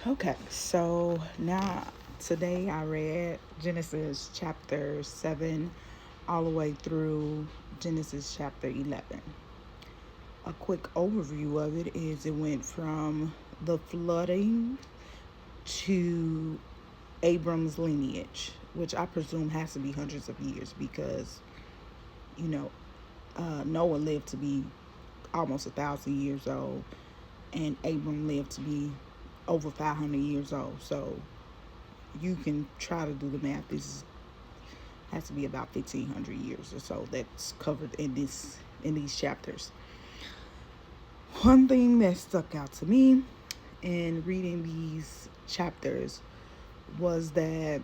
Okay, so now today I read Genesis chapter 7 all the way through Genesis chapter 11. A quick overview of it is it went from the flooding to Abram's lineage, which I presume has to be hundreds of years because, you know, Noah lived to be almost 1,000 years old, and Abram lived to be over 500 years old. So you can try to do the math. This has to be about 1,500 years or so that's covered in these chapters. One thing that stuck out to me in reading these chapters was that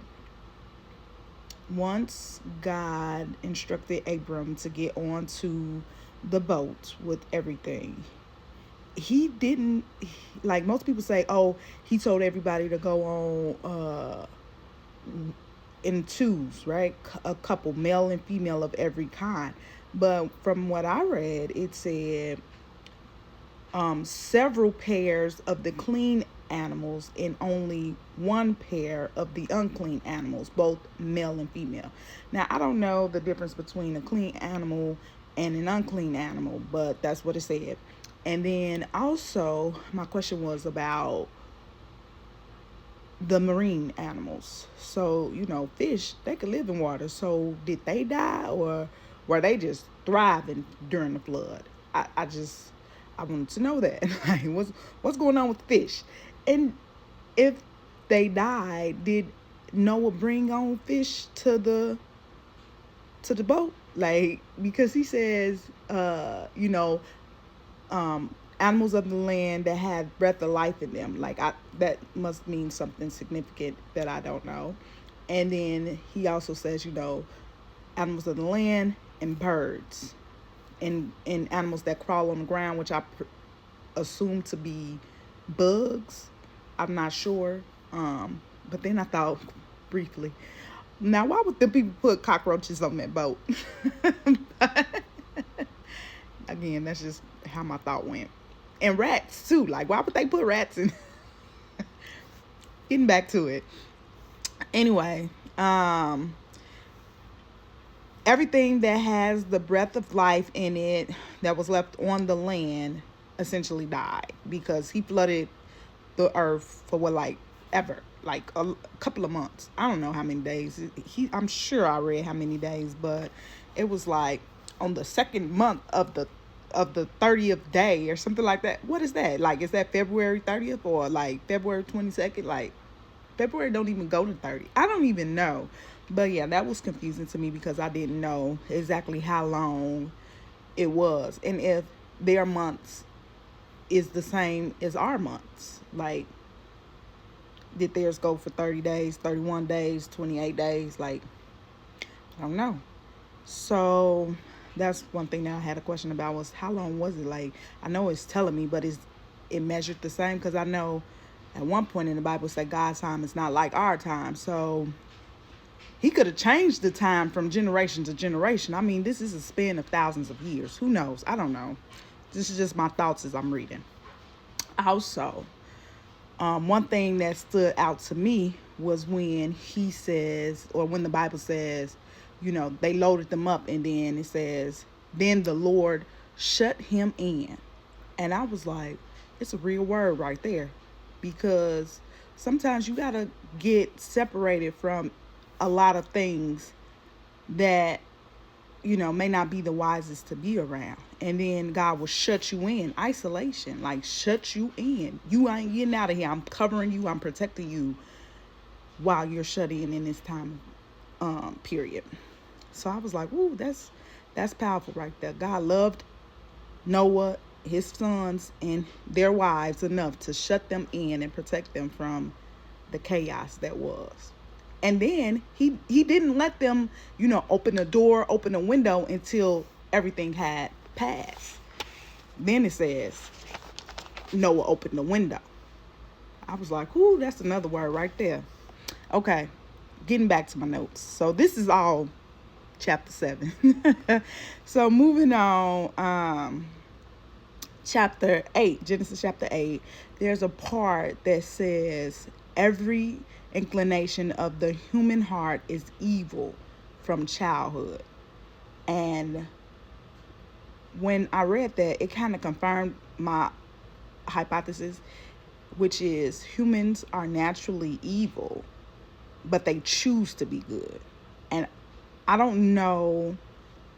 once God instructed Abram to get onto the boat with everything, he didn't, like most people say, oh, he told everybody to go on in twos, right? A couple, male and female of every kind. But from what I read, it said several pairs of the clean animals and only one pair of the unclean animals, both male and female. Now, I don't know the difference between a clean animal and an unclean animal, but that's what it said. And then also, my question was about the marine animals. So, fish, they could live in water. So, did they die or were they just thriving during the flood? I wanted to know that. Like, what's going on with fish? And if they died, did Noah bring on fish to the boat? Like, because he says, animals of the land that have breath of life in them. Like, that must mean something significant that I don't know. And then he also says, animals of the land and birds and animals that crawl on the ground, which I assume to be bugs. I'm not sure. But then I thought briefly, now why would the people put cockroaches on that boat? Again, that's just how my thought went. And rats too. Like, why would they put rats in? Getting back to it. Anyway, everything that has the breath of life in it that was left on the land essentially died because he flooded the earth for like ever, like a couple of months. I don't know how many days. I'm sure I read how many days, but it was like on the second month of the 30th day or something like that. What is that? Like, is that February 30th or like February 22nd? Like, February don't even go to 30. I don't even know. But yeah, that was confusing to me because I didn't know exactly how long it was and if their months is the same as our months. Like, did theirs go for 30 days, 31 days, 28 days? Like, I don't know. So that's one thing that I had a question about was how long was it? Like, I know it's telling me, but it measured the same? Because I know at one point in the Bible said God's time is not like our time. So he could have changed the time from generation to generation. I mean, this is a span of thousands of years. Who knows? I don't know. This is just my thoughts as I'm reading. Also, one thing that stood out to me was when he says, or when the Bible says, they loaded them up and then it says, then the Lord shut him in. And I was like, it's a real word right there, because sometimes you got to get separated from a lot of things that may not be the wisest to be around. And then God will shut you in. Isolation, like, shut you in. You ain't getting out of here. I'm covering you. I'm protecting you while you're shut in this time period. So I was like, ooh, that's powerful right there. God loved Noah, his sons, and their wives enough to shut them in and protect them from the chaos that was. And then he didn't let them, open the door, open the window until everything had passed. Then it says Noah opened the window. I was like, ooh, that's another word right there. Okay, getting back to my notes. So this is all chapter 7. So moving on, chapter 8, Genesis chapter 8, there's a part that says, every inclination of the human heart is evil from childhood. And when I read that, it kind of confirmed my hypothesis, which is humans are naturally evil, but they choose to be good. And I don't know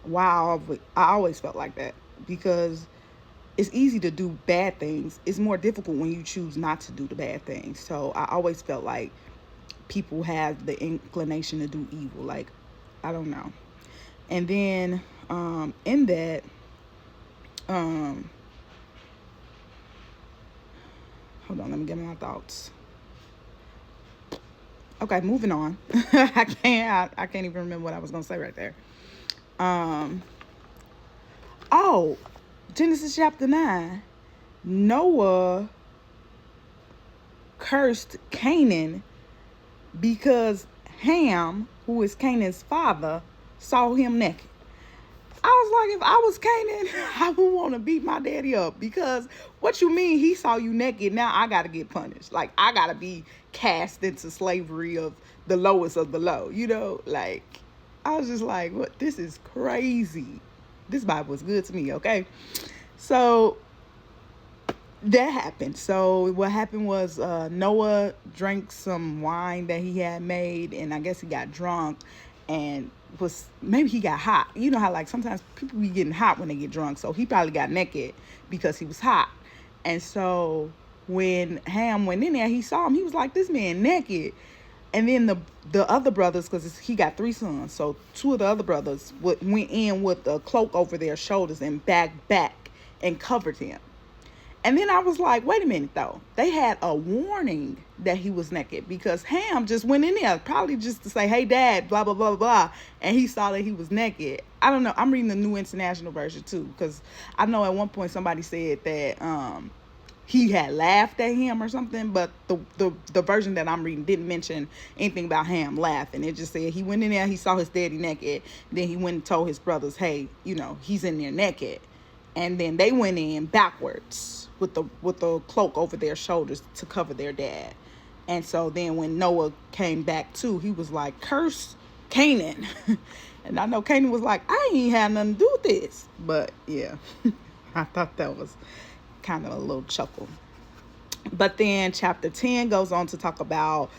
why I always felt like that, because it's easy to do bad things. It's more difficult when you choose not to do the bad things. So I always felt like people have the inclination to do evil. Like, I don't know. And then in that, hold on, let me get my thoughts. Okay, moving on. I can't even remember what I was gonna say right there. Oh, Genesis chapter 9. Noah cursed Canaan because Ham, who is Canaan's father, saw him naked. I was like, if I was Canaan, I would want to beat my daddy up, because what you mean he saw you naked? Now I got to get punished. Like, I got to be cast into slavery of the lowest of the low, like, I was just like, what? This is crazy. This Bible is good to me. Okay. So that happened. So what happened was Noah drank some wine that he had made, and I guess he got drunk, and maybe he got hot. You know how like sometimes people be getting hot when they get drunk. So he probably got naked because he was hot. And so when Ham went in there, he saw him. He was like, this man naked. And then the other brothers, because he got 3 sons, so 2 of the other brothers went in with a cloak over their shoulders and back and covered him. And then I was like, wait a minute, though. They had a warning that he was naked, because Ham just went in there, probably just to say, hey, Dad, blah, blah, blah, blah. And he saw that he was naked. I don't know. I'm reading the New International Version, too, because I know at one point somebody said that he had laughed at him or something, but the version that I'm reading didn't mention anything about Ham laughing. It just said he went in there, he saw his daddy naked. Then he went and told his brothers, hey, he's in there naked. And then they went in backwards with the cloak over their shoulders to cover their dad. And so then when Noah came back too, he was like, curse Canaan. And I know Canaan was like, I ain't had nothing to do with this. But yeah, I thought that was kind of a little chuckle. But then chapter 10 goes on to talk about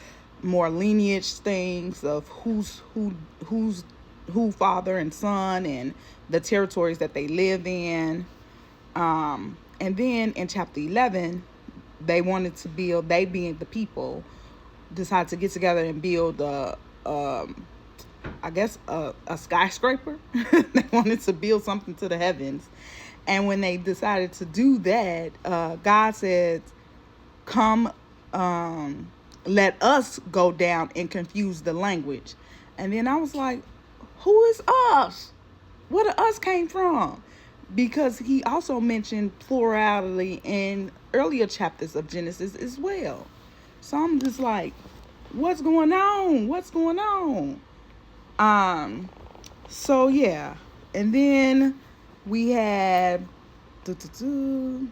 more lineage things of who's who father and son, and the territories that they live in. And then in chapter 11, they wanted to build, they being the people, decided to get together and build I guess a skyscraper. They wanted to build something to the heavens. And when they decided to do that, God said, come, let us go down and confuse the language. And then I was like, who is us? Where the us came from? Because he also mentioned plurality in earlier chapters of Genesis as well. So I'm just like, what's going on? What's going on? So yeah. And then we had then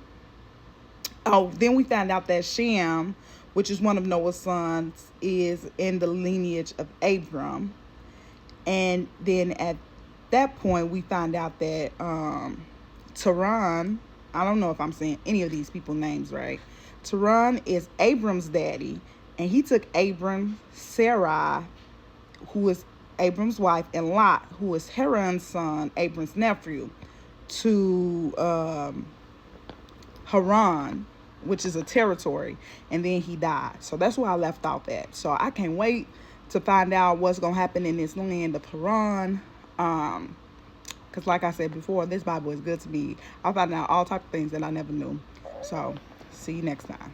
we found out that Shem, which is one of Noah's sons, is in the lineage of Abram. And then at that point we find out that Taran, I don't know if I'm saying any of these people's names right. Taran is Abram's daddy, and he took Abram, Sarai, who is Abram's wife, and Lot, who is Haran's son, Abram's nephew, to Haran, which is a territory, and then he died. So that's where I left off at. So I can't wait to find out what's going to happen in this land of Haran. Because like I said before, this Bible is good to me. I'll find out all types of things that I never knew. So see you next time.